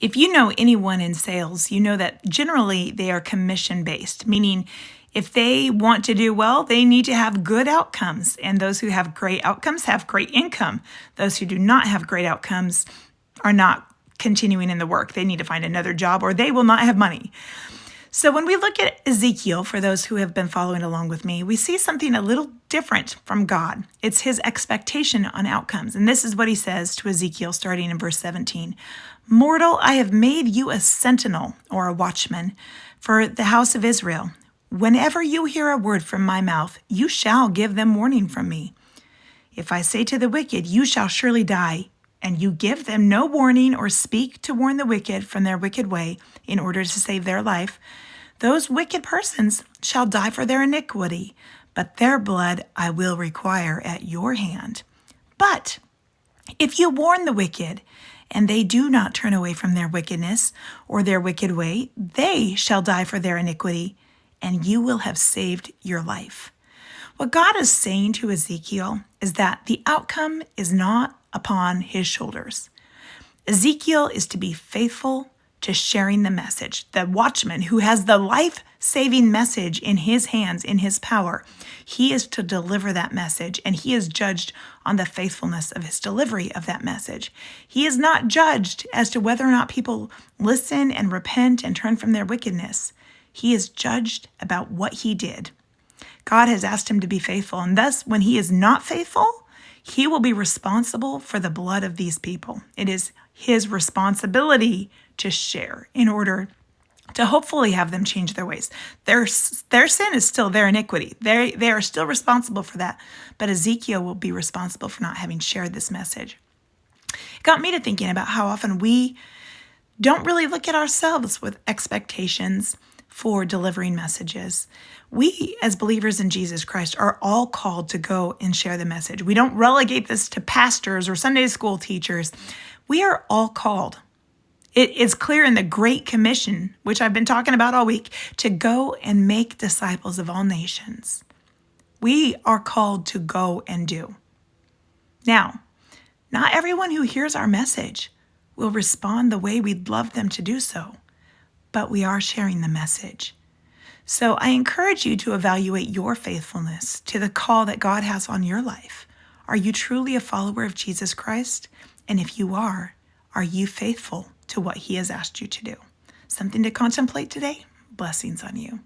If you know anyone in sales, you know that generally they are commission based, meaning if they want to do well, they need to have good outcomes. And those who have great outcomes have great income. Those who do not have great outcomes are not continuing in the work. They need to find another job or they will not have money. So when we look at Ezekiel, for those who have been following along with me, we see something a little different from God. It's his expectation on outcomes. And this is what he says to Ezekiel starting in verse 17. Mortal, I have made you a sentinel or a watchman for the house of Israel. Whenever you hear a word from my mouth, you shall give them warning from me. If I say to the wicked, you shall surely die, and you give them no warning or speak to warn the wicked from their wicked way in order to save their life, those wicked persons shall die for their iniquity, but their blood I will require at your hand. But if you warn the wicked, and they do not turn away from their wickedness or their wicked way, they shall die for their iniquity, and you will have saved your life. What God is saying to Ezekiel is that the outcome is not upon his shoulders. Ezekiel is to be faithful to sharing the message. The watchman who has the life-saving message in his hands, in his power, he is to deliver that message, and he is judged on the faithfulness of his delivery of that message. He is not judged as to whether or not people listen and repent and turn from their wickedness. He is judged about what he did. God has asked him to be faithful, and thus when he is not faithful, he will be responsible for the blood of these people. It is his responsibility to share in order to hopefully have them change their ways. Their sin is still their iniquity. They are still responsible for that. But Ezekiel will be responsible for not having shared this message. It got me to thinking about how often we don't really look at ourselves with expectations for delivering messages. We, as believers in Jesus Christ, are all called to go and share the message. We don't relegate this to pastors or Sunday school teachers. We are all called. It is clear in the Great Commission, which I've been talking about all week, to go and make disciples of all nations. We are called to go and do. Now, not everyone who hears our message will respond the way we'd love them to do so, but we are sharing the message. So I encourage you to evaluate your faithfulness to the call that God has on your life. Are you truly a follower of Jesus Christ? And if you are you faithful to what he has asked you to do? Something to contemplate today. Blessings on you.